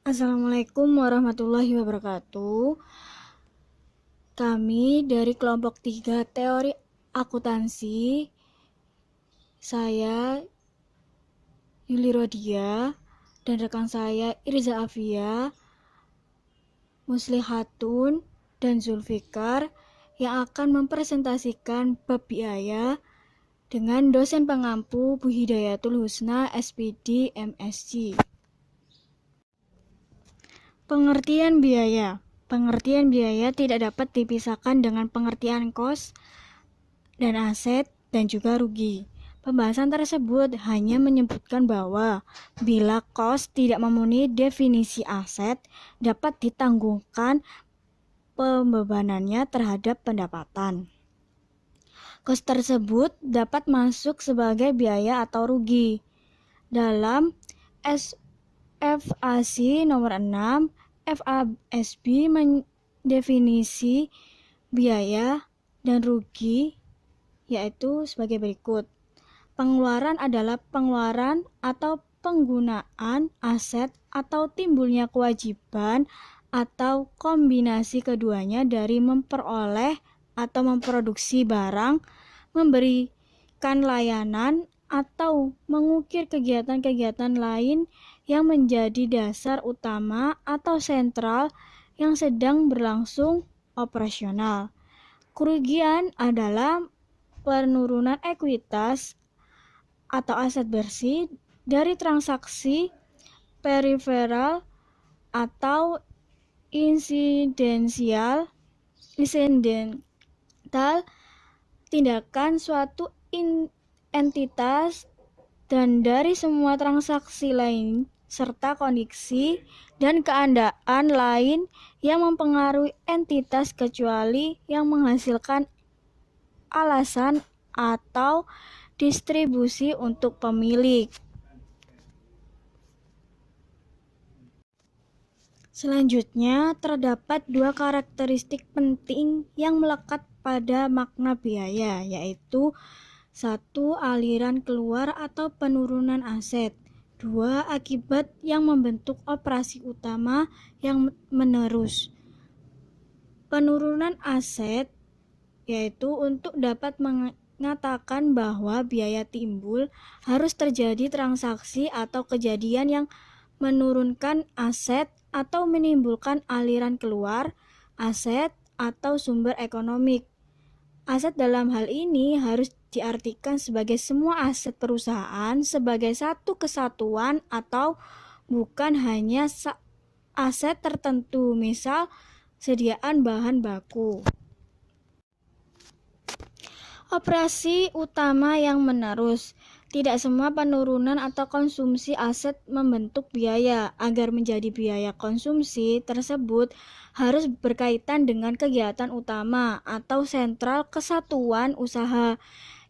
Assalamualaikum warahmatullahi wabarakatuh. Kami dari kelompok 3 teori akuntansi. Saya Yuli Rodia dan rekan saya Irza Afia, Muslihatun, dan Zulfikar yang akan mempresentasikan bab biaya dengan dosen pengampu Bu Hidayatul Husna SPD MSc. Pengertian biaya. Pengertian biaya tidak dapat dipisahkan dengan pengertian kos dan aset dan juga rugi. Pembahasan tersebut hanya menyebutkan bahwa bila kos tidak memenuhi definisi aset, dapat ditanggungkan pembebanannya terhadap pendapatan. Kos tersebut dapat masuk sebagai biaya atau rugi. Dalam FAC nomor 6, FASB mendefinisi biaya dan rugi yaitu sebagai berikut. Pengeluaran adalah pengeluaran atau penggunaan aset atau timbulnya kewajiban atau kombinasi keduanya dari memperoleh atau memproduksi barang, memberikan layanan, atau mengukir kegiatan-kegiatan lain yang menjadi dasar utama atau sentral yang sedang berlangsung operasional. Kerugian adalah penurunan ekuitas atau aset bersih dari transaksi periferal atau insidental tindakan suatu entitas dan dari semua transaksi lain serta kondisi dan keadaan lain yang mempengaruhi entitas kecuali yang menghasilkan alasan atau distribusi untuk pemilik. Selanjutnya, terdapat dua karakteristik penting yang melekat pada makna biaya, yaitu 1. Aliran keluar atau penurunan aset. 2. Akibat yang membentuk operasi utama yang menerus. Penurunan aset yaitu untuk dapat mengatakan bahwa biaya timbul harus terjadi transaksi atau kejadian yang menurunkan aset atau menimbulkan aliran keluar aset atau sumber ekonomi. Aset dalam hal ini harus diartikan sebagai semua aset perusahaan sebagai satu kesatuan atau bukan hanya aset tertentu, misal sediaan bahan baku. Operasi utama yang menerus. Tidak semua penurunan atau konsumsi aset membentuk biaya. Agar menjadi biaya konsumsi tersebut harus berkaitan dengan kegiatan utama atau sentral kesatuan usaha.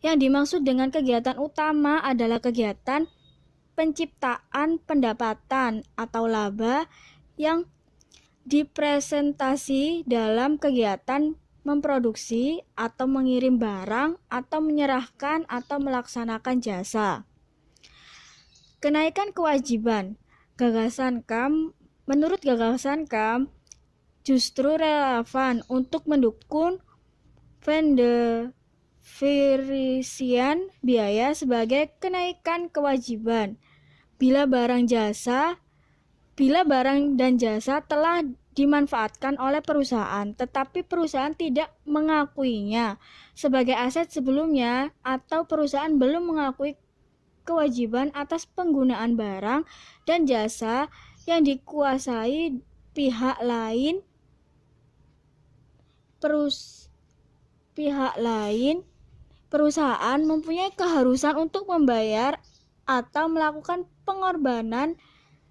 Yang dimaksud dengan kegiatan utama adalah kegiatan penciptaan pendapatan atau laba yang dipresentasi dalam kegiatan memproduksi atau mengirim barang atau menyerahkan atau melaksanakan jasa. Kenaikan kewajiban. Menurut gagasan KAM justru relevan untuk mendukung pendefinisian biaya sebagai kenaikan kewajiban. Bila barang dan jasa telah dimanfaatkan oleh perusahaan, tetapi perusahaan tidak mengakuinya sebagai aset sebelumnya, atau perusahaan belum mengakui kewajiban atas penggunaan barang dan jasa yang dikuasai pihak lain, perusahaan mempunyai keharusan untuk membayar atau melakukan pengorbanan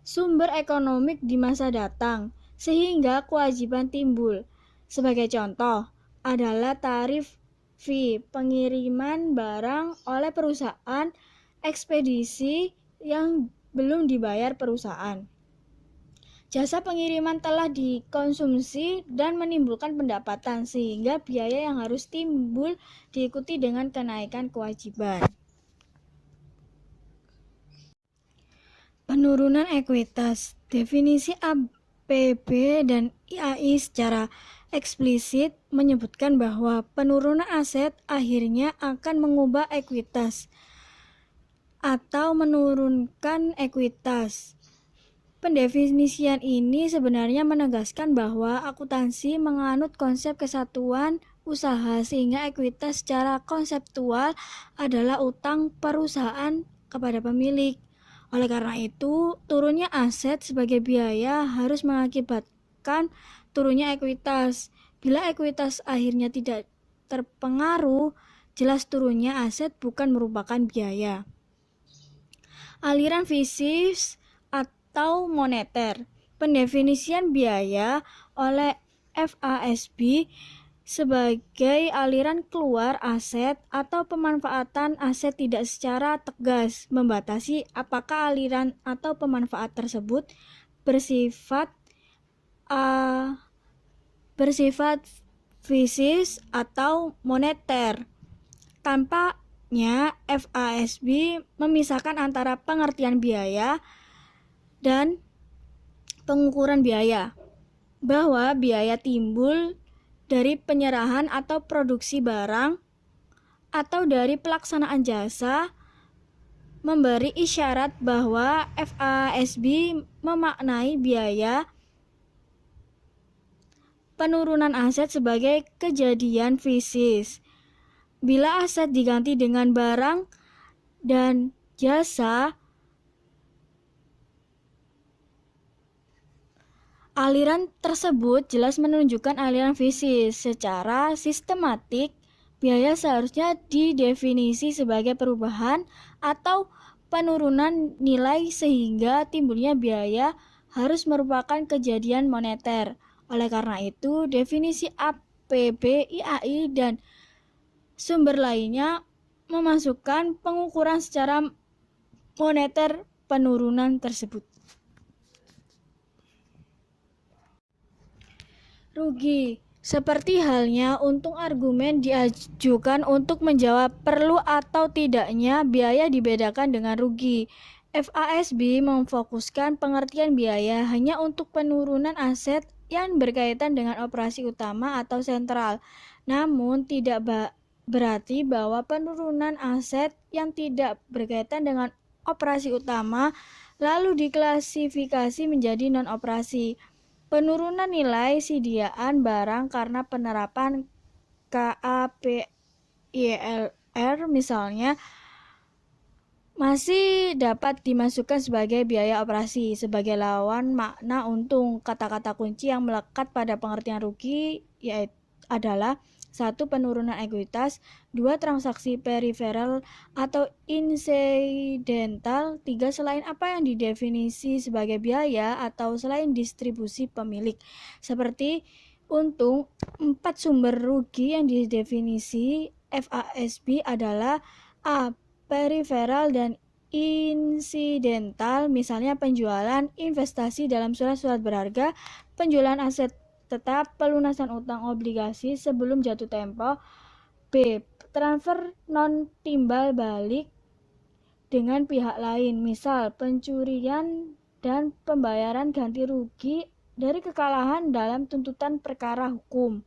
sumber ekonomi di masa datang, sehingga kewajiban timbul. Sebagai contoh adalah tarif fee pengiriman barang oleh perusahaan ekspedisi yang belum dibayar perusahaan. Jasa pengiriman telah dikonsumsi dan menimbulkan pendapatan, sehingga biaya yang harus timbul diikuti dengan kenaikan kewajiban. Penurunan ekuitas. Definisi APB dan IAI secara eksplisit menyebutkan bahwa penurunan aset akhirnya akan mengubah ekuitas atau menurunkan ekuitas. Pendefinisian ini sebenarnya menegaskan bahwa akuntansi menganut konsep kesatuan usaha sehingga ekuitas secara konseptual adalah utang perusahaan kepada pemilik. Oleh karena itu, turunnya aset sebagai biaya harus mengakibatkan turunnya ekuitas. Bila ekuitas akhirnya tidak terpengaruh, jelas turunnya aset bukan merupakan biaya. Aliran fisik atau moneter. Pendefinisian biaya oleh FASB sebagai aliran keluar aset atau pemanfaatan aset tidak secara tegas membatasi apakah aliran atau pemanfaat tersebut bersifat fisik atau moneter. Tampaknya FASB memisahkan antara pengertian biaya dan pengukuran biaya, bahwa biaya timbul dari penyerahan atau produksi barang atau dari pelaksanaan jasa, memberi isyarat bahwa FASB memaknai biaya penurunan aset sebagai kejadian fisik. Bila aset diganti dengan barang dan jasa, aliran tersebut jelas menunjukkan aliran fisik. Secara sistematik, biaya seharusnya didefinisi sebagai perubahan atau penurunan nilai sehingga timbulnya biaya harus merupakan kejadian moneter. Oleh karena itu, definisi APB, IAI, dan sumber lainnya memasukkan pengukuran secara moneter penurunan tersebut. Rugi. Seperti halnya untung, argumen diajukan untuk menjawab perlu atau tidaknya biaya dibedakan dengan rugi. FASB memfokuskan pengertian biaya hanya untuk penurunan aset yang berkaitan dengan operasi utama atau sentral. Namun tidak berarti bahwa penurunan aset yang tidak berkaitan dengan operasi utama lalu diklasifikasi menjadi non-operasi. Penurunan nilai sediaan barang karena penerapan KAPILR misalnya masih dapat dimasukkan sebagai biaya operasi. Sebagai lawan makna untung, kata-kata kunci yang melekat pada pengertian rugi yaitu adalah 1. Penurunan ekuitas, 2. Transaksi periferal atau insidental, 3. Selain apa yang didefinisi sebagai biaya atau selain distribusi pemilik. Seperti untung, 4 sumber rugi yang didefinisi FASB adalah A. Periferal dan insidental, misalnya penjualan investasi dalam surat-surat berharga, penjualan aset tetap, pelunasan utang obligasi sebelum jatuh tempo. B. Transfer non timbal balik dengan pihak lain, misal pencurian dan pembayaran ganti rugi dari kekalahan dalam tuntutan perkara hukum.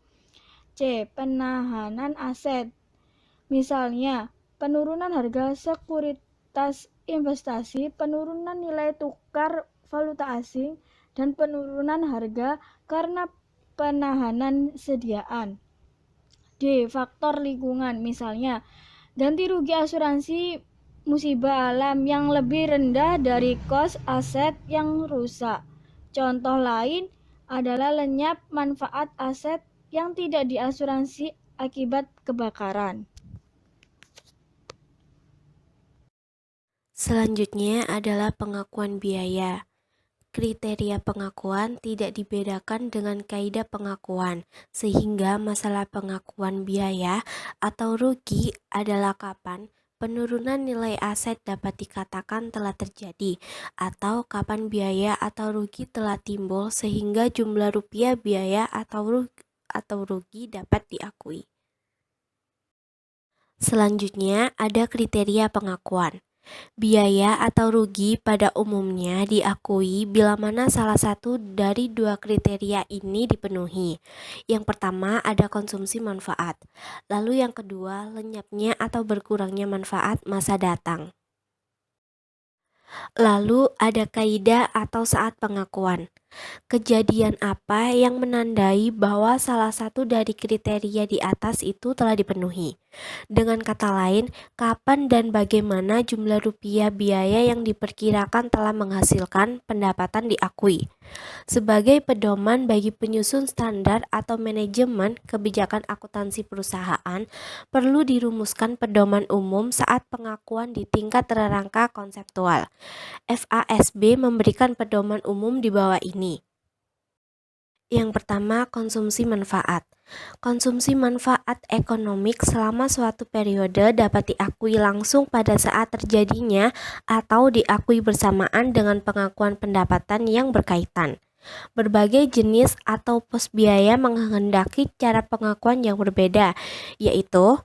C. Penahanan aset, misalnya penurunan harga sekuritas investasi, penurunan nilai tukar valuta asing, dan penurunan harga karena penahanan sediaan. D. Faktor lingkungan, misalnya ganti rugi asuransi musibah alam yang lebih rendah dari kos aset yang rusak. Contoh lain adalah lenyap manfaat aset yang tidak diasuransi akibat kebakaran. Selanjutnya adalah pengakuan biaya. Kriteria pengakuan tidak dibedakan dengan kaidah pengakuan, sehingga masalah pengakuan biaya atau rugi adalah kapan penurunan nilai aset dapat dikatakan telah terjadi, atau kapan biaya atau rugi telah timbul sehingga jumlah rupiah biaya atau rugi dapat diakui. Selanjutnya ada kriteria pengakuan. Biaya atau rugi pada umumnya diakui bila mana salah satu dari dua kriteria ini dipenuhi. Yang pertama ada konsumsi manfaat, lalu yang kedua lenyapnya atau berkurangnya manfaat masa datang. Lalu ada kaidah atau saat pengakuan. Kejadian apa yang menandai bahwa salah satu dari kriteria di atas itu telah dipenuhi? Dengan kata lain, kapan dan bagaimana jumlah rupiah biaya yang diperkirakan telah menghasilkan pendapatan diakui? Sebagai pedoman bagi penyusun standar atau manajemen kebijakan akuntansi perusahaan, perlu dirumuskan pedoman umum saat pengakuan di tingkat rangka konseptual. FASB memberikan pedoman umum di bawah ini. Yang pertama, konsumsi manfaat. Konsumsi manfaat ekonomik selama suatu periode dapat diakui langsung pada saat terjadinya atau diakui bersamaan dengan pengakuan pendapatan yang berkaitan. Berbagai jenis atau pos biaya menghendaki cara pengakuan yang berbeda, yaitu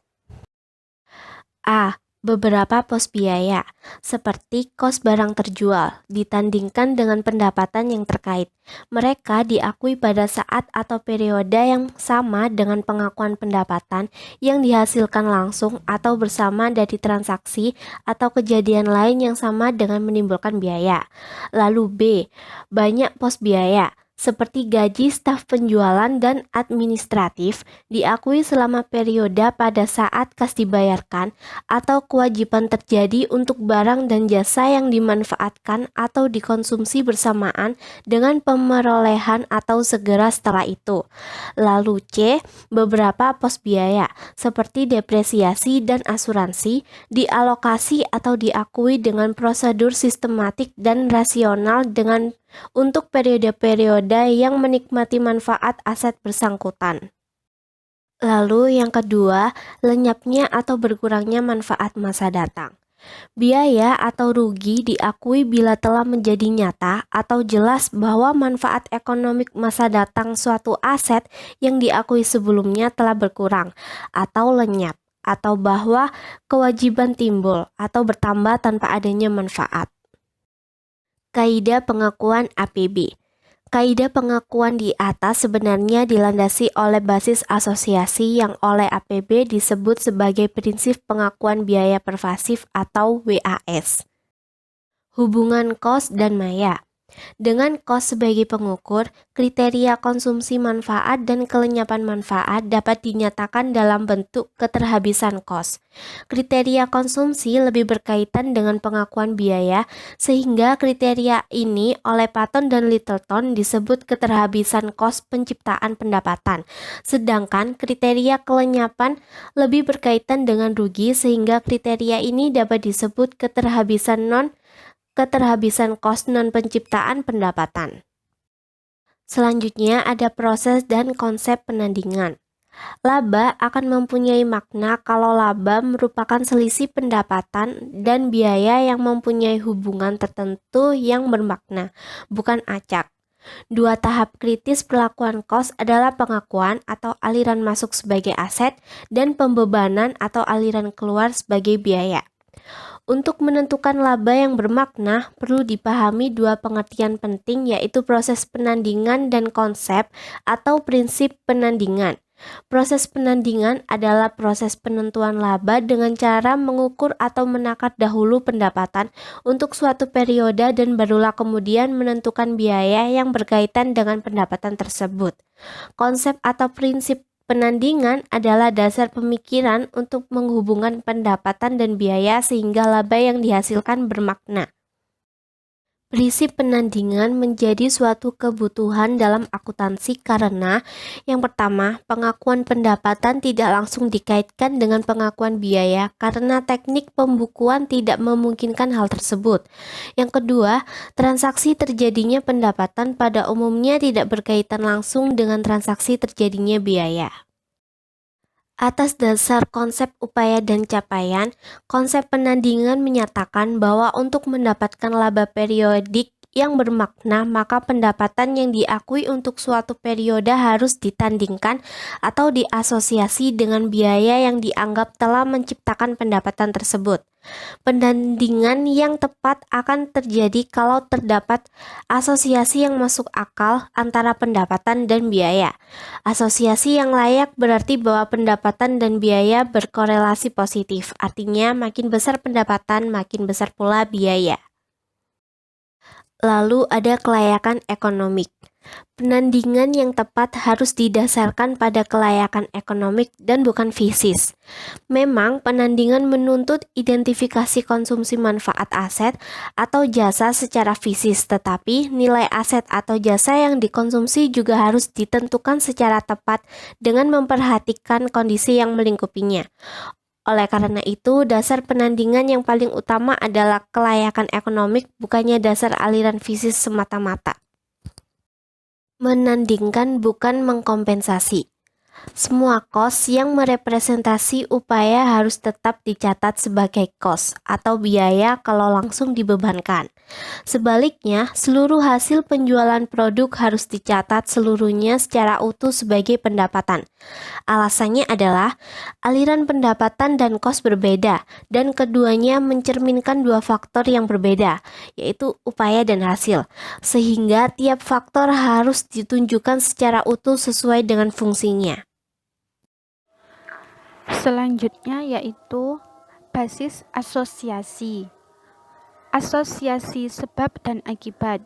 A. Beberapa pos biaya, seperti kos barang terjual, ditandingkan dengan pendapatan yang terkait. Mereka diakui pada saat atau periode yang sama dengan pengakuan pendapatan yang dihasilkan langsung atau bersama dari transaksi atau kejadian lain yang sama dengan menimbulkan biaya. Lalu B. Banyak pos biaya, seperti gaji staf penjualan dan administratif, diakui selama periode pada saat kas dibayarkan atau kewajiban terjadi untuk barang dan jasa yang dimanfaatkan atau dikonsumsi bersamaan dengan pemerolehan atau segera setelah itu. Lalu C. Beberapa pos biaya, seperti depresiasi dan asuransi, dialokasi atau diakui dengan prosedur sistematik dan rasional untuk periode-periode yang menikmati manfaat aset bersangkutan. Lalu yang kedua, lenyapnya atau berkurangnya manfaat masa datang. Biaya atau rugi diakui bila telah menjadi nyata atau jelas bahwa manfaat ekonomik masa datang suatu aset yang diakui sebelumnya telah berkurang atau lenyap, atau bahwa kewajiban timbul atau bertambah tanpa adanya manfaat. Kaidah pengakuan APB. Kaidah pengakuan di atas sebenarnya dilandasi oleh basis asosiasi yang oleh APB disebut sebagai prinsip pengakuan biaya pervasif atau WAS. Hubungan kos dan maya. Dengan kos sebagai pengukur, kriteria konsumsi manfaat dan kelenyapan manfaat dapat dinyatakan dalam bentuk keterhabisan kos. Kriteria konsumsi lebih berkaitan dengan pengakuan biaya, sehingga kriteria ini oleh Patton dan Littleton disebut keterhabisan kos penciptaan pendapatan. Sedangkan kriteria kelenyapan lebih berkaitan dengan rugi, sehingga kriteria ini dapat disebut keterhabisan kos non penciptaan pendapatan. Selanjutnya ada proses dan konsep penandingan. Laba akan mempunyai makna kalau laba merupakan selisih pendapatan dan biaya yang mempunyai hubungan tertentu yang bermakna, bukan acak. Dua tahap kritis perlakuan kos adalah pengakuan atau aliran masuk sebagai aset dan pembebanan atau aliran keluar sebagai biaya. Untuk menentukan laba yang bermakna, perlu dipahami dua pengertian penting, yaitu proses penandingan dan konsep atau prinsip penandingan. Proses penandingan adalah proses penentuan laba dengan cara mengukur atau menakar dahulu pendapatan untuk suatu periode dan barulah kemudian menentukan biaya yang berkaitan dengan pendapatan tersebut. Konsep atau prinsip penandingan adalah dasar pemikiran untuk menghubungkan pendapatan dan biaya sehingga laba yang dihasilkan bermakna. Prinsip penandingan menjadi suatu kebutuhan dalam akuntansi karena yang pertama, pengakuan pendapatan tidak langsung dikaitkan dengan pengakuan biaya karena teknik pembukuan tidak memungkinkan hal tersebut. Yang kedua, transaksi terjadinya pendapatan pada umumnya tidak berkaitan langsung dengan transaksi terjadinya biaya. Atas dasar konsep upaya dan capaian, konsep penandingan menyatakan bahwa untuk mendapatkan laba periodik yang bermakna, maka pendapatan yang diakui untuk suatu periode harus ditandingkan atau diasosiasi dengan biaya yang dianggap telah menciptakan pendapatan tersebut. Pendandingan yang tepat akan terjadi kalau terdapat asosiasi yang masuk akal antara pendapatan dan biaya. Asosiasi yang layak berarti bahwa pendapatan dan biaya berkorelasi positif, artinya makin besar pendapatan, makin besar pula biaya. Lalu ada kelayakan ekonomik. Penandingan yang tepat harus didasarkan pada kelayakan ekonomik dan bukan fisis. Memang penandingan menuntut identifikasi konsumsi manfaat aset atau jasa secara fisis, tetapi nilai aset atau jasa yang dikonsumsi juga harus ditentukan secara tepat dengan memperhatikan kondisi yang melingkupinya. Oleh karena itu, dasar penandingan yang paling utama adalah kelayakan ekonomik, bukannya dasar aliran fisis semata-mata. Menandingkan bukan mengkompensasi. Semua kos yang merepresentasi upaya harus tetap dicatat sebagai kos atau biaya kalau langsung dibebankan. Sebaliknya, seluruh hasil penjualan produk harus dicatat seluruhnya secara utuh sebagai pendapatan. Alasannya adalah aliran pendapatan dan kos berbeda, dan keduanya mencerminkan dua faktor yang berbeda, yaitu upaya dan hasil, sehingga tiap faktor harus ditunjukkan secara utuh sesuai dengan fungsinya. Selanjutnya yaitu basis asosiasi. Asosiasi sebab dan akibat.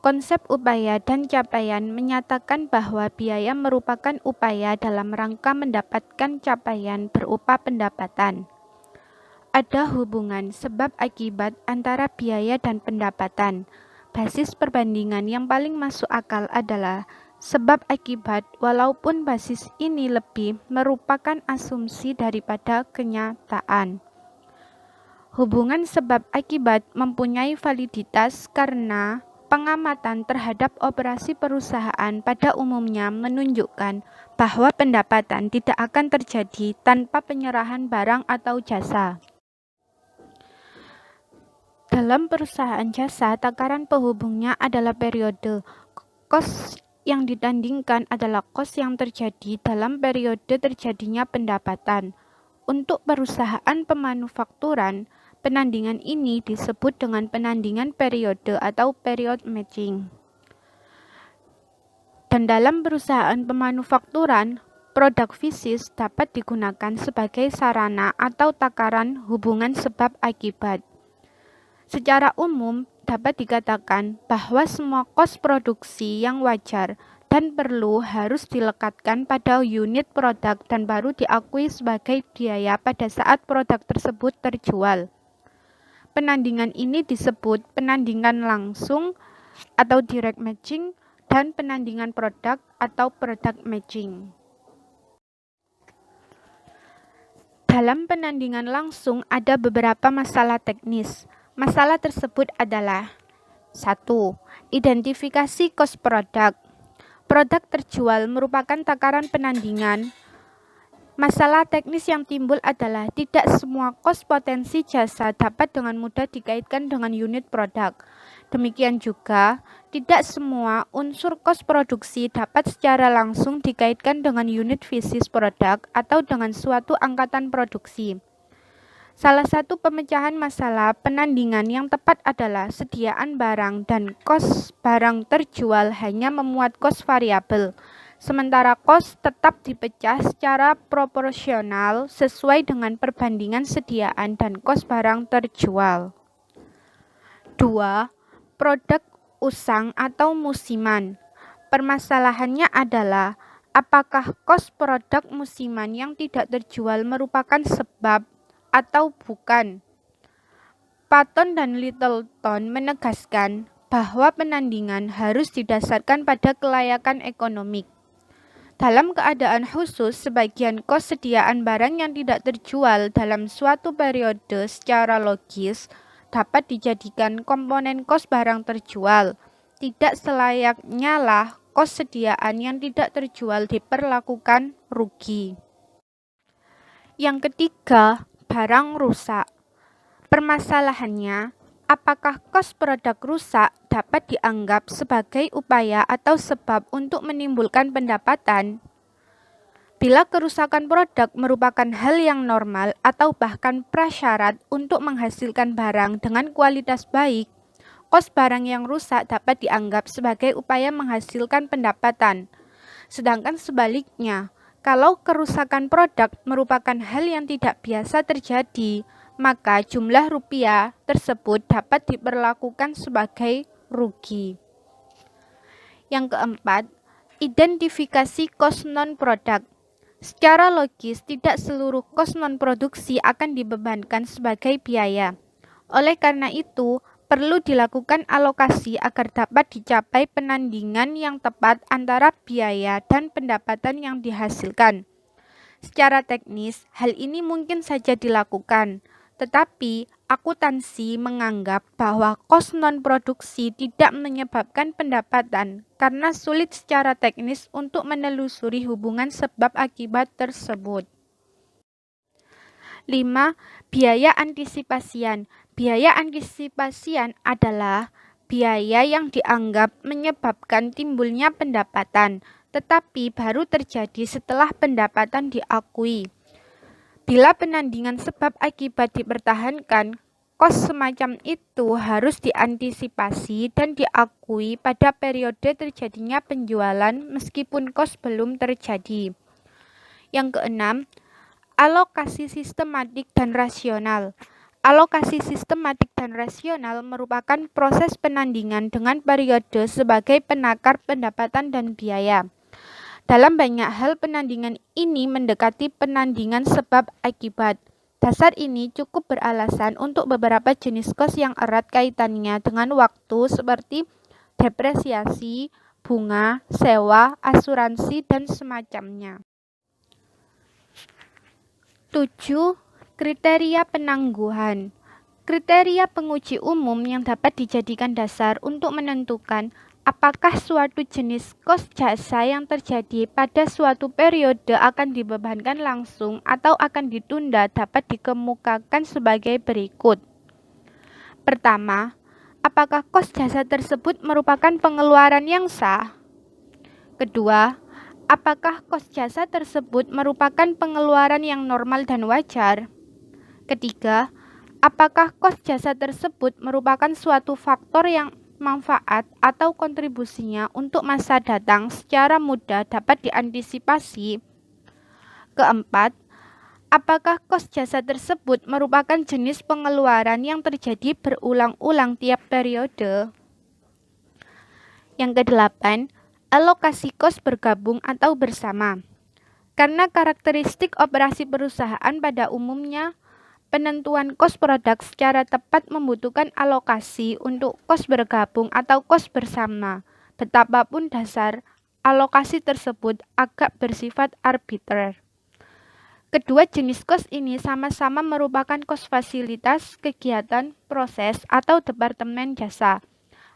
Konsep upaya dan capaian menyatakan bahwa biaya merupakan upaya dalam rangka mendapatkan capaian berupa pendapatan. Ada hubungan sebab akibat antara biaya dan pendapatan. Basis perbandingan yang paling masuk akal adalah sebab akibat, walaupun basis ini lebih merupakan asumsi daripada kenyataan. Hubungan sebab akibat mempunyai validitas karena pengamatan terhadap operasi perusahaan pada umumnya menunjukkan bahwa pendapatan tidak akan terjadi tanpa penyerahan barang atau jasa. Dalam perusahaan jasa, takaran penghubungnya adalah periode. Kos yang ditandingkan adalah kos yang terjadi dalam periode terjadinya pendapatan. Untuk perusahaan pemanufakturan, penandingan ini disebut dengan penandingan periode atau period matching. Dan dalam perusahaan pemanufakturan, produk fisis dapat digunakan sebagai sarana atau takaran hubungan sebab akibat. Secara umum, dapat dikatakan bahwa semua kos produksi yang wajar dan perlu harus dilekatkan pada unit produk dan baru diakui sebagai biaya pada saat produk tersebut terjual. Penandingan ini disebut penandingan langsung atau direct matching dan penandingan produk atau product matching. Dalam penandingan langsung ada beberapa masalah teknis. Masalah tersebut adalah 1. Identifikasi kos produk. Produk terjual merupakan takaran penandingan. Masalah teknis yang timbul adalah tidak semua kos potensi jasa dapat dengan mudah dikaitkan dengan unit produk. Demikian juga, tidak semua unsur kos produksi dapat secara langsung dikaitkan dengan unit fisis produk atau dengan suatu angkatan produksi. Salah satu pemecahan masalah penandingan yang tepat adalah sediaan barang dan kos barang terjual hanya memuat kos variabel, sementara kos tetap dipecah secara proporsional sesuai dengan perbandingan sediaan dan kos barang terjual. 2. Produk usang atau musiman. Permasalahannya adalah apakah kos produk musiman yang tidak terjual merupakan sebab atau bukan. Patton dan Littleton menegaskan bahwa penandingan harus didasarkan pada kelayakan ekonomik. Dalam keadaan khusus, sebagian kos sediaan barang yang tidak terjual dalam suatu periode secara logis dapat dijadikan komponen kos barang terjual. Tidak selayaknya lah kos sediaan yang tidak terjual diperlakukan rugi. Yang ketiga, barang rusak. Permasalahannya, apakah kos produk rusak dapat dianggap sebagai upaya atau sebab untuk menimbulkan pendapatan? Bila kerusakan produk merupakan hal yang normal atau bahkan prasyarat untuk menghasilkan barang dengan kualitas baik, kos barang yang rusak dapat dianggap sebagai upaya menghasilkan pendapatan. Sedangkan sebaliknya, kalau kerusakan produk merupakan hal yang tidak biasa terjadi, maka jumlah rupiah tersebut dapat diperlakukan sebagai rugi. Yang keempat, identifikasi kos non-produk. Secara logis, tidak seluruh kos non-produksi akan dibebankan sebagai biaya. Oleh karena itu, perlu dilakukan alokasi agar dapat dicapai penandingan yang tepat antara biaya dan pendapatan yang dihasilkan. Secara teknis, hal ini mungkin saja dilakukan, tetapi akuntansi menganggap bahwa kos non-produksi tidak menyebabkan pendapatan karena sulit secara teknis untuk menelusuri hubungan sebab akibat tersebut. 5. Biaya antisipasian. Biaya antisipasian adalah biaya yang dianggap menyebabkan timbulnya pendapatan, tetapi baru terjadi setelah pendapatan diakui. Bila penandingan sebab akibat dipertahankan, kos semacam itu harus diantisipasi dan diakui pada periode terjadinya penjualan meskipun kos belum terjadi. Yang keenam, alokasi sistematik dan rasional. Alokasi sistematik dan rasional merupakan proses penandingan dengan periode sebagai penakar pendapatan dan biaya. Dalam banyak hal penandingan ini mendekati penandingan sebab akibat. Dasar ini cukup beralasan untuk beberapa jenis kos yang erat kaitannya dengan waktu seperti depresiasi, bunga, sewa, asuransi, dan semacamnya. 7. Kriteria penangguhan. Kriteria penguji umum yang dapat dijadikan dasar untuk menentukan apakah suatu jenis kos jasa yang terjadi pada suatu periode akan dibebankan langsung atau akan ditunda dapat dikemukakan sebagai berikut. Pertama, apakah kos jasa tersebut merupakan pengeluaran yang sah? Kedua, apakah kos jasa tersebut merupakan pengeluaran yang normal dan wajar? Ketiga, apakah kos jasa tersebut merupakan suatu faktor yang manfaat atau kontribusinya untuk masa datang secara mudah dapat diantisipasi? Keempat, apakah kos jasa tersebut merupakan jenis pengeluaran yang terjadi berulang-ulang tiap periode? Yang kedelapan, alokasi kos bergabung atau bersama. Karena karakteristik operasi perusahaan pada umumnya, penentuan kos produk secara tepat membutuhkan alokasi untuk kos bergabung atau kos bersama. Betapapun dasar alokasi tersebut agak bersifat arbiter. Kedua jenis kos ini sama-sama merupakan kos fasilitas, kegiatan, proses, atau departemen jasa.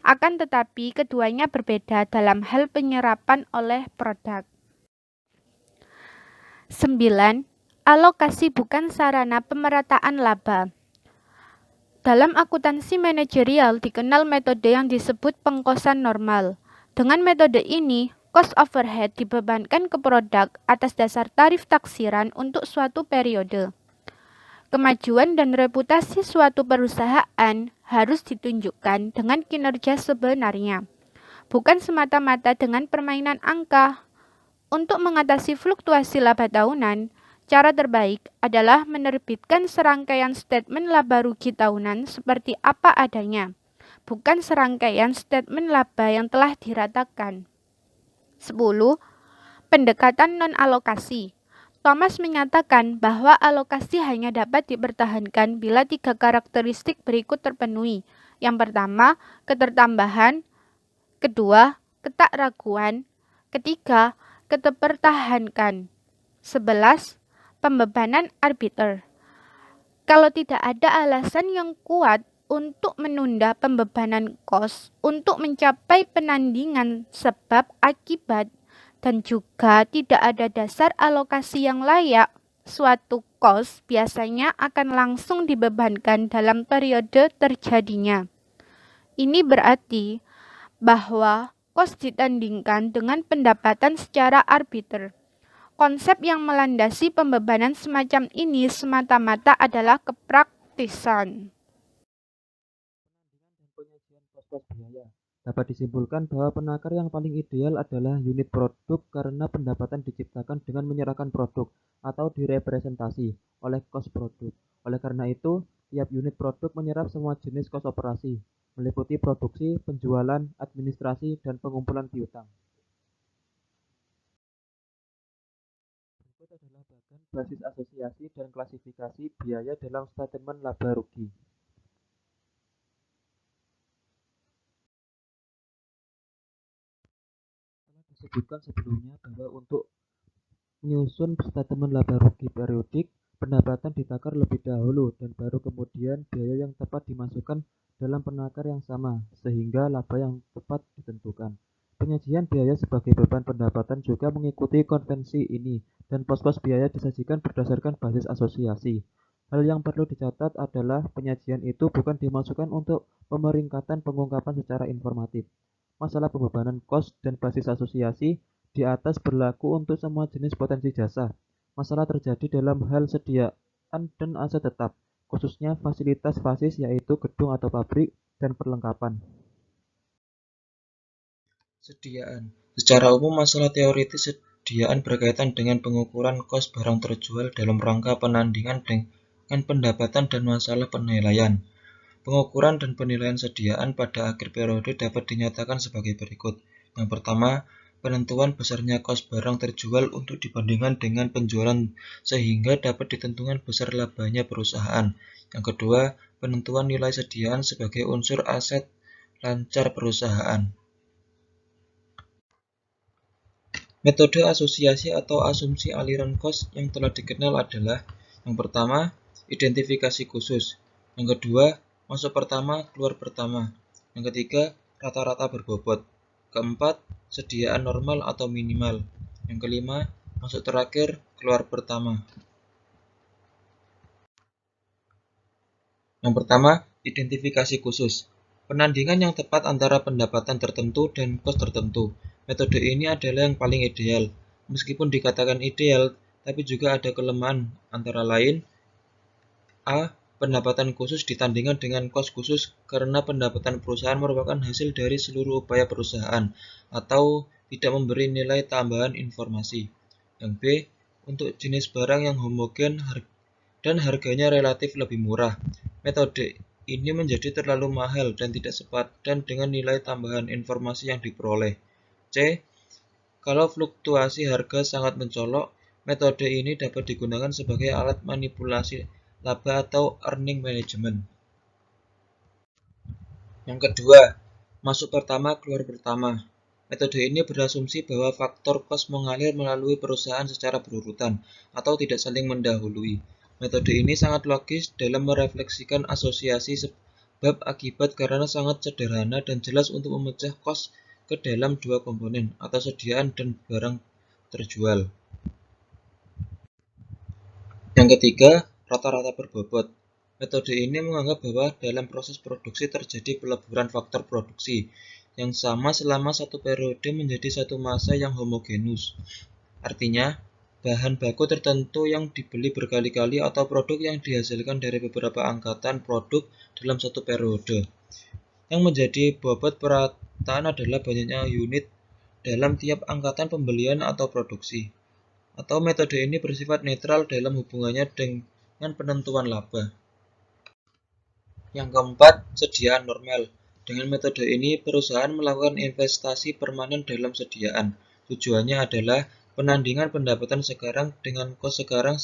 Akan tetapi keduanya berbeda dalam hal penyerapan oleh produk. 9. Alokasi bukan sarana pemerataan laba. Dalam akuntansi manajerial dikenal metode yang disebut pengkosan normal. Dengan metode ini, cost overhead dibebankan ke produk atas dasar tarif taksiran untuk suatu periode. Kemajuan dan reputasi suatu perusahaan harus ditunjukkan dengan kinerja sebenarnya, bukan semata-mata dengan permainan angka. Untuk mengatasi fluktuasi laba tahunan, cara terbaik adalah menerbitkan serangkaian statement laba rugi tahunan seperti apa adanya, bukan serangkaian statement laba yang telah diratakan. 10. Pendekatan non-alokasi. Thomas menyatakan bahwa alokasi hanya dapat dipertahankan bila 3 karakteristik berikut terpenuhi. Yang pertama, ketertambahan. Kedua, ketakraguan. Ketiga, keterpertahankan. 11. Pembebanan arbiter. Kalau tidak ada alasan yang kuat untuk menunda pembebanan kos untuk mencapai penandingan sebab akibat dan juga tidak ada dasar alokasi yang layak, suatu kos biasanya akan langsung dibebankan dalam periode terjadinya. Ini berarti bahwa kos ditandingkan dengan pendapatan secara arbiter. Konsep yang melandasi pembebanan semacam ini semata-mata adalah kepraktisan. Penyajian kos-kos biaya. Dapat disimpulkan bahwa penakar yang paling ideal adalah unit produk karena pendapatan diciptakan dengan menyerahkan produk atau direpresentasi oleh kos produk. Oleh karena itu, tiap unit produk menyerap semua jenis kos operasi, meliputi produksi, penjualan, administrasi, dan pengumpulan piutang. Berikut adalah bagan basis asosiasi dan klasifikasi biaya dalam statement laba rugi. Telah disebutkan sebelumnya bahwa untuk menyusun statement laba rugi periodik, pendapatan ditakar lebih dahulu dan baru kemudian biaya yang tepat dimasukkan dalam penakar yang sama, sehingga laba yang tepat ditentukan. Penyajian biaya sebagai beban pendapatan juga mengikuti konvensi ini, dan pos-pos biaya disajikan berdasarkan basis asosiasi. Hal yang perlu dicatat adalah penyajian itu bukan dimasukkan untuk pemeringkatan pengungkapan secara informatif. Masalah pembebanan kos dan basis asosiasi di atas berlaku untuk semua jenis potensi jasa. Masalah terjadi dalam hal sediaan dan aset tetap, khususnya fasilitas fasis yaitu gedung atau pabrik dan perlengkapan. Sediaan. Secara umum, masalah teoritis sediaan berkaitan dengan pengukuran kos barang terjual dalam rangka penandingan dengan pendapatan dan masalah penilaian. Pengukuran dan penilaian sediaan pada akhir periode dapat dinyatakan sebagai berikut. Yang pertama, penentuan besarnya kos barang terjual untuk dibandingkan dengan penjualan sehingga dapat ditentukan besar labanya perusahaan. Yang kedua, penentuan nilai sediaan sebagai unsur aset lancar perusahaan. Metode asosiasi atau asumsi aliran kos yang telah dikenal adalah: yang pertama, identifikasi khusus. Yang kedua, masuk pertama, keluar pertama. Yang ketiga, rata-rata berbobot. Keempat, sediaan normal atau minimal. Yang kelima, masuk terakhir, keluar pertama. Yang pertama, identifikasi khusus. Penandingan yang tepat antara pendapatan tertentu dan kos tertentu. Metode ini adalah yang paling ideal. Meskipun dikatakan ideal, tapi juga ada kelemahan antara lain: A. Pendapatan khusus ditandingkan dengan kos khusus karena pendapatan perusahaan merupakan hasil dari seluruh upaya perusahaan atau tidak memberi nilai tambahan informasi. Yang B. Untuk jenis barang yang homogen dan harganya relatif lebih murah, metode ini menjadi terlalu mahal dan tidak sepadan dengan nilai tambahan informasi yang diperoleh. C. Kalau fluktuasi harga sangat mencolok, metode ini dapat digunakan sebagai alat manipulasi laba atau earning management. Yang kedua, masuk pertama, keluar pertama. Metode ini berasumsi bahwa faktor kos mengalir melalui perusahaan secara berurutan atau tidak saling mendahului. Metode ini sangat logis dalam merefleksikan asosiasi sebab akibat karena sangat sederhana dan jelas untuk memecah kos ke dalam dua komponen atau sediaan dan barang terjual. Yang ketiga, rata-rata berbobot. Metode ini menganggap bahwa dalam proses produksi terjadi peleburan faktor produksi yang sama selama satu periode menjadi satu massa yang homogenus. Artinya, bahan baku tertentu yang dibeli berkali-kali atau produk yang dihasilkan dari beberapa angkatan produk dalam satu periode. Yang menjadi bobot perataan adalah banyaknya unit dalam tiap angkatan pembelian atau produksi. Atau metode ini bersifat netral dalam hubungannya dengan penentuan laba. Yang keempat, sediaan normal. Dengan metode ini, perusahaan melakukan investasi permanen dalam sediaan. Tujuannya adalah penandingan pendapatan sekarang dengan kos sekarang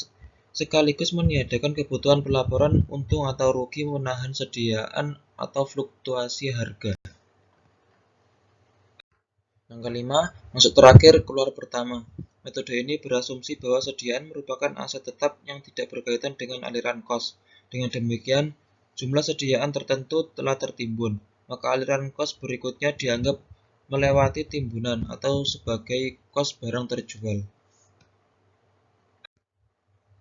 sekaligus meniadakan kebutuhan pelaporan untung atau rugi menahan sediaan atau fluktuasi harga. Yang kelima, masuk terakhir, keluar pertama. Metode ini berasumsi bahwa sediaan merupakan aset tetap yang tidak berkaitan dengan aliran kos. Dengan demikian, jumlah sediaan tertentu telah tertimbun, maka aliran kos berikutnya dianggap melewati timbunan atau sebagai kos barang terjual.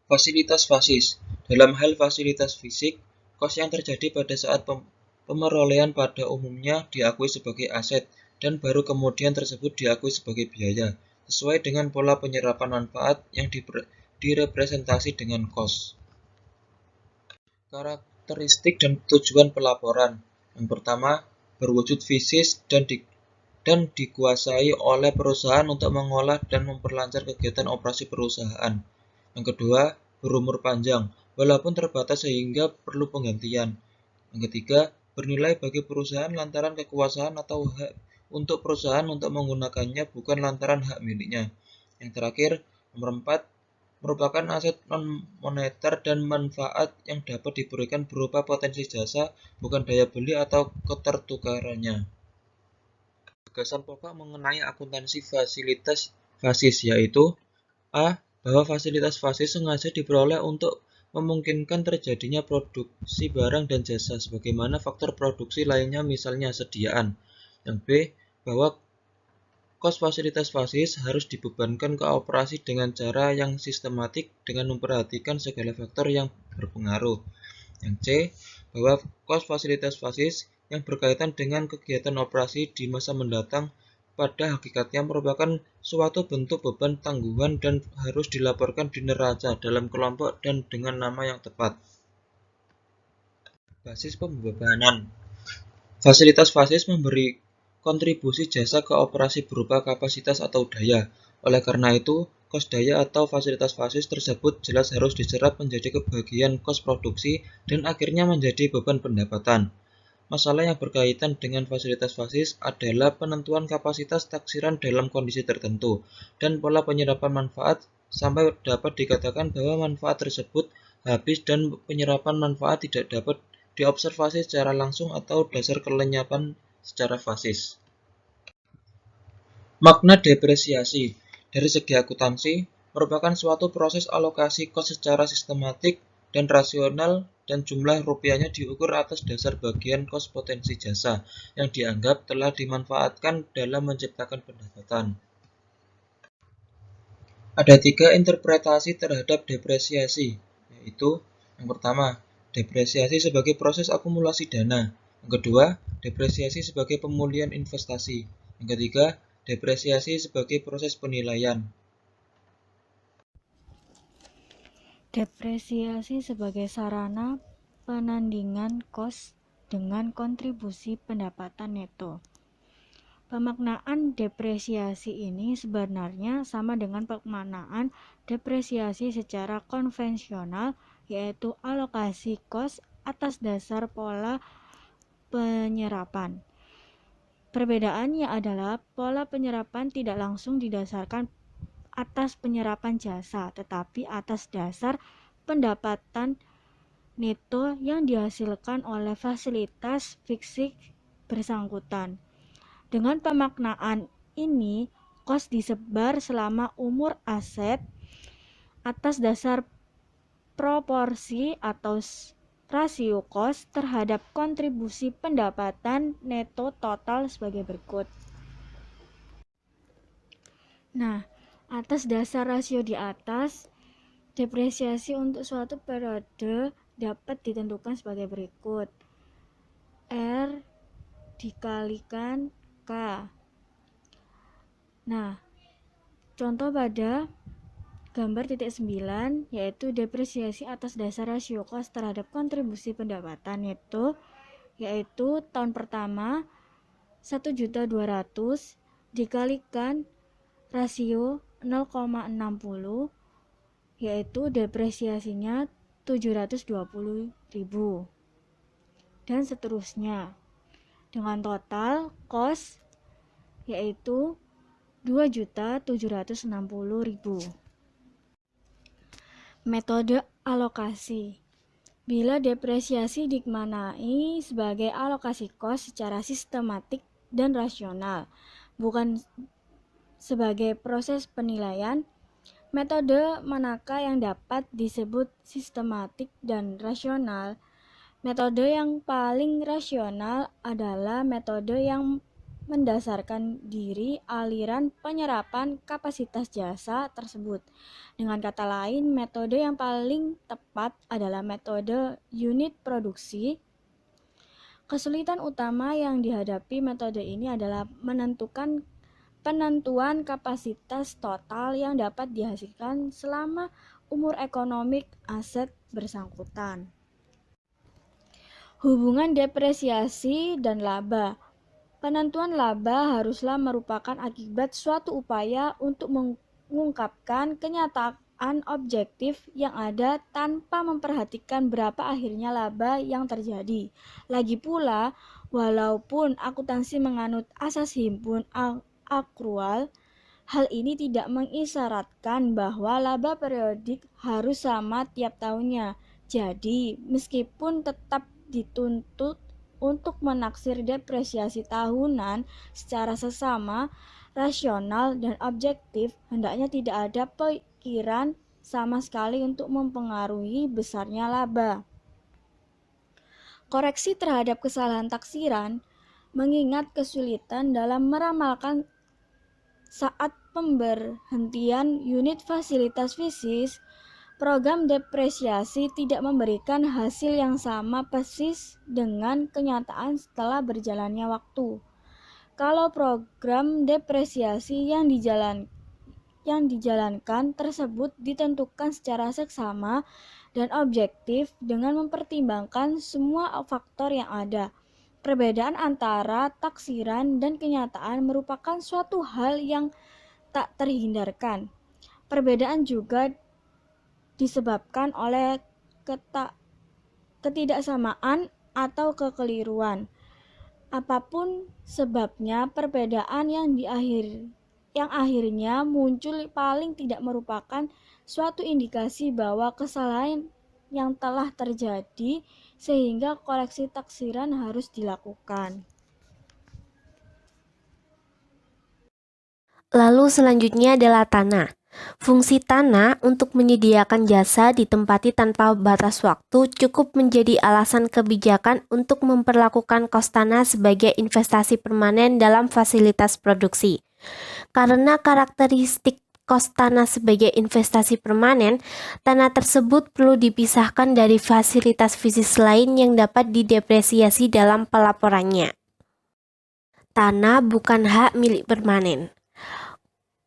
Fasilitas fasis. Dalam hal fasilitas fisik, kos yang terjadi pada saat pemerolehan pada umumnya diakui sebagai aset dan baru kemudian tersebut diakui sebagai biaya, sesuai dengan pola penyerapan manfaat yang direpresentasi dengan kos. Karakteristik dan tujuan pelaporan. Yang pertama, berwujud fisis dan dikuasai oleh perusahaan untuk mengolah dan memperlancar kegiatan operasi perusahaan. Yang kedua, berumur panjang, walaupun terbatas sehingga perlu penggantian. Yang ketiga, bernilai bagi perusahaan lantaran kekuasaan atau hak untuk perusahaan untuk menggunakannya bukan lantaran hak miliknya. Yang terakhir, nomor 4, merupakan aset non-moneter dan manfaat yang dapat diberikan berupa potensi jasa, bukan daya beli atau ketertukarannya. Gagasan pokok mengenai akuntansi fasilitas fasis yaitu A. Bahwa fasilitas fasis sengaja diperoleh untuk memungkinkan terjadinya produksi barang dan jasa sebagaimana faktor produksi lainnya misalnya sediaan. Yang B. Bahwa kos fasilitas fasis harus dibebankan ke operasi dengan cara yang sistematik dengan memperhatikan segala faktor yang berpengaruh. Yang C. Bahwa kos fasilitas fasis yang berkaitan dengan kegiatan operasi di masa mendatang pada hakikatnya merupakan suatu bentuk beban tanggungan dan harus dilaporkan di neraca dalam kelompok dan dengan nama yang tepat. Basis pembebanan. Fasilitas fasis memberi kontribusi jasa ke operasi berupa kapasitas atau daya. Oleh karena itu, kos daya atau fasilitas fasis tersebut jelas harus diserap menjadi kebagian kos produksi dan akhirnya menjadi beban pendapatan. Masalah yang berkaitan dengan fasilitas fasis adalah penentuan kapasitas taksiran dalam kondisi tertentu dan pola penyerapan manfaat sampai dapat dikatakan bahwa manfaat tersebut habis dan penyerapan manfaat tidak dapat diobservasi secara langsung atau dasar kelenyapan secara fasis. Makna depresiasi dari segi akuntansi merupakan suatu proses alokasi kos secara sistematik dan rasional dan jumlah rupiahnya diukur atas dasar bagian kos potensi jasa yang dianggap telah dimanfaatkan dalam menciptakan pendapatan. Ada 3 interpretasi terhadap depresiasi, yaitu yang pertama, depresiasi sebagai proses akumulasi dana. Yang kedua, depresiasi sebagai pemulihan investasi. Yang ketiga, depresiasi sebagai proses penilaian. Depresiasi sebagai sarana penandingan kos dengan kontribusi pendapatan neto. Pemaknaan depresiasi ini sebenarnya sama dengan pemaknaan depresiasi secara konvensional, yaitu alokasi kos atas dasar pola penyerapan. Perbedaannya adalah pola penyerapan tidak langsung didasarkan atas penyerapan jasa, tetapi atas dasar pendapatan neto yang dihasilkan oleh fasilitas fisik bersangkutan. Dengan pemaknaan ini, kos disebar selama umur aset atas dasar proporsi atau rasio kos terhadap kontribusi pendapatan neto total sebagai berikut. Nah, atas dasar rasio di atas, depresiasi untuk suatu periode dapat ditentukan sebagai berikut. R dikalikan K. Nah, contoh pada gambar titik 9 yaitu depresiasi atas dasar rasio kos terhadap kontribusi pendapatan neto, yaitu tahun pertama 1.200.000 dikalikan rasio 0,60, yaitu depresiasinya 720.000 dan seterusnya, dengan total kos yaitu 2.760.000. Metode alokasi. Bila depresiasi dimaknai sebagai alokasi kos secara sistematik dan rasional, bukan sebagai proses penilaian, metode manakah yang dapat disebut sistematik dan rasional? Metode yang paling rasional adalah metode yang mendasarkan diri aliran penyerapan kapasitas jasa tersebut. Dengan kata lain, metode yang paling tepat adalah metode unit produksi. Kesulitan utama yang dihadapi metode ini adalah penentuan kapasitas total yang dapat dihasilkan selama umur ekonomik aset bersangkutan. Hubungan depresiasi dan laba. Penentuan laba haruslah merupakan akibat suatu upaya untuk mengungkapkan kenyataan objektif yang ada tanpa memperhatikan berapa akhirnya laba yang terjadi. Lagi pula, walaupun akuntansi menganut asas himpun akrual, hal ini tidak mengisyaratkan bahwa laba periodik harus sama tiap tahunnya. Jadi, meskipun tetap dituntut untuk menaksir depresiasi tahunan secara sesama, rasional, dan objektif, hendaknya tidak ada pikiran sama sekali untuk mempengaruhi besarnya laba. Koreksi terhadap kesalahan taksiran, mengingat kesulitan dalam meramalkan saat pemberhentian unit fasilitas fisik, program depresiasi tidak memberikan hasil yang sama persis dengan kenyataan setelah berjalannya waktu. Kalau program depresiasi yang dijalankan tersebut ditentukan secara seksama dan objektif dengan mempertimbangkan semua faktor yang ada, perbedaan antara taksiran dan kenyataan merupakan suatu hal yang tak terhindarkan. Perbedaan juga disebabkan oleh ketidaksamaan atau kekeliruan. Apapun sebabnya, perbedaan yang akhirnya muncul paling tidak merupakan suatu indikasi bahwa kesalahan yang telah terjadi sehingga koreksi taksiran harus dilakukan. Lalu selanjutnya adalah tanah. Fungsi tanah untuk menyediakan jasa ditempati tanpa batas waktu cukup menjadi alasan kebijakan untuk memperlakukan kos tanah sebagai investasi permanen dalam fasilitas produksi. Karena karakteristik kos tanah sebagai investasi permanen, tanah tersebut perlu dipisahkan dari fasilitas fisik lain yang dapat didepresiasi dalam pelaporannya. Tanah bukan hak milik permanen.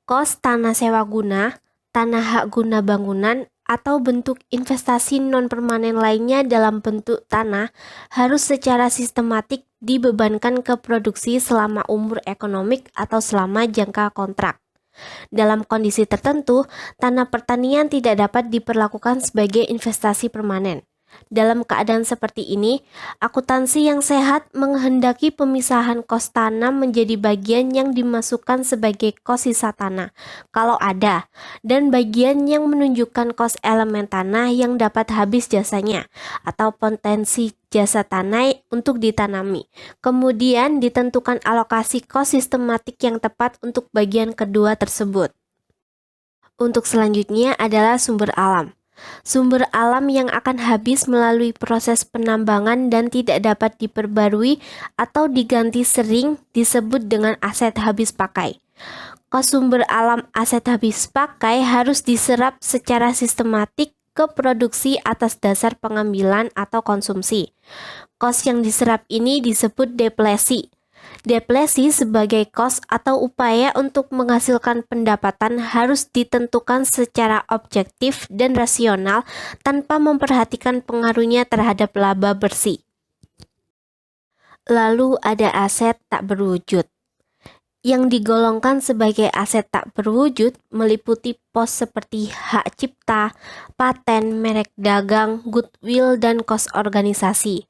Kos tanah sewa guna, tanah hak guna bangunan, atau bentuk investasi non-permanen lainnya dalam bentuk tanah harus secara sistematik dibebankan ke produksi selama umur ekonomik atau selama jangka kontrak. Dalam kondisi tertentu, tanah pertanian tidak dapat diperlakukan sebagai investasi permanen. Dalam keadaan seperti ini, akuntansi yang sehat menghendaki pemisahan kos tanah menjadi bagian yang dimasukkan sebagai kos sisa tanah, kalau ada, dan bagian yang menunjukkan kos elemen tanah yang dapat habis jasanya, atau potensi jasa tanah untuk ditanami. Kemudian ditentukan alokasi kos sistematik yang tepat untuk bagian kedua tersebut. Untuk selanjutnya adalah sumber alam. Sumber alam yang akan habis melalui proses penambangan dan tidak dapat diperbarui atau diganti sering disebut dengan aset habis pakai. Kos sumber alam aset habis pakai harus diserap secara sistematik ke produksi atas dasar pengambilan atau konsumsi. Kos yang diserap ini disebut depresi. Depresi sebagai kos atau upaya untuk menghasilkan pendapatan harus ditentukan secara objektif dan rasional tanpa memperhatikan pengaruhnya terhadap laba bersih. Lalu ada aset tak berwujud. Yang digolongkan sebagai aset tak berwujud meliputi pos seperti hak cipta, paten, merek dagang, goodwill, dan kos organisasi.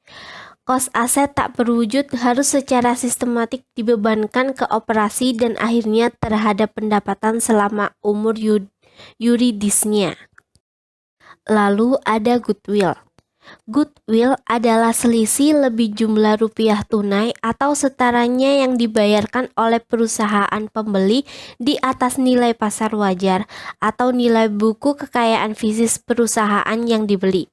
Kos aset tak berwujud harus secara sistematik dibebankan ke operasi dan akhirnya terhadap pendapatan selama umur yuridisnya. Lalu ada goodwill. Goodwill adalah selisih lebih jumlah rupiah tunai atau setaranya yang dibayarkan oleh perusahaan pembeli di atas nilai pasar wajar atau nilai buku kekayaan fisik perusahaan yang dibeli.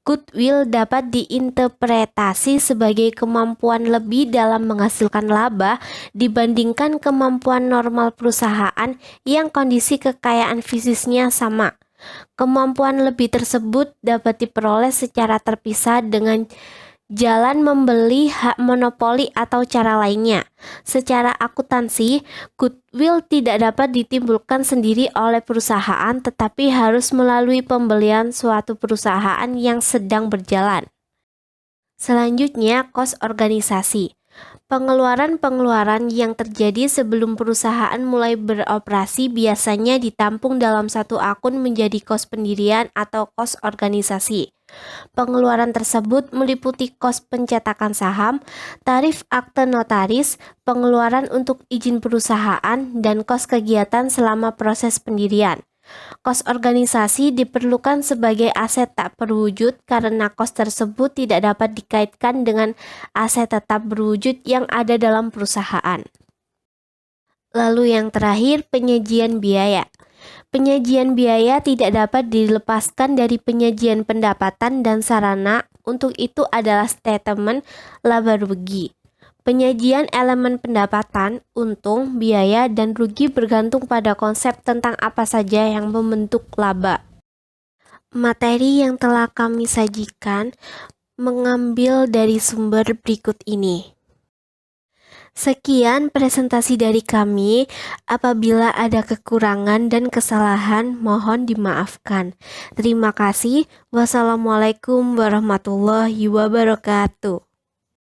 Goodwill dapat diinterpretasi sebagai kemampuan lebih dalam menghasilkan laba dibandingkan kemampuan normal perusahaan yang kondisi kekayaan fisiknya sama. Kemampuan lebih tersebut dapat diperoleh secara terpisah dengan jalan membeli hak monopoli atau cara lainnya. Secara akuntansi, goodwill tidak dapat ditimbulkan sendiri oleh perusahaan tetapi harus melalui pembelian suatu perusahaan yang sedang berjalan. Selanjutnya, kos organisasi. Pengeluaran-pengeluaran yang terjadi sebelum perusahaan mulai beroperasi biasanya ditampung dalam satu akun menjadi kos pendirian atau kos organisasi. Pengeluaran tersebut meliputi kos pencetakan saham, tarif akte notaris, pengeluaran untuk izin perusahaan, dan kos kegiatan selama proses pendirian. Kos organisasi diperlukan sebagai aset tak berwujud karena kos tersebut tidak dapat dikaitkan dengan aset tetap berwujud yang ada dalam perusahaan. Lalu yang terakhir, penyajian biaya. Penyajian biaya tidak dapat dilepaskan dari penyajian pendapatan dan sarana, untuk itu adalah statement laba rugi. Penyajian elemen pendapatan, untung, biaya, dan rugi bergantung pada konsep tentang apa saja yang membentuk laba. Materi yang telah kami sajikan mengambil dari sumber berikut ini. Sekian presentasi dari kami. Apabila ada kekurangan dan kesalahan, mohon dimaafkan. Terima kasih. Wassalamualaikum warahmatullahi wabarakatuh.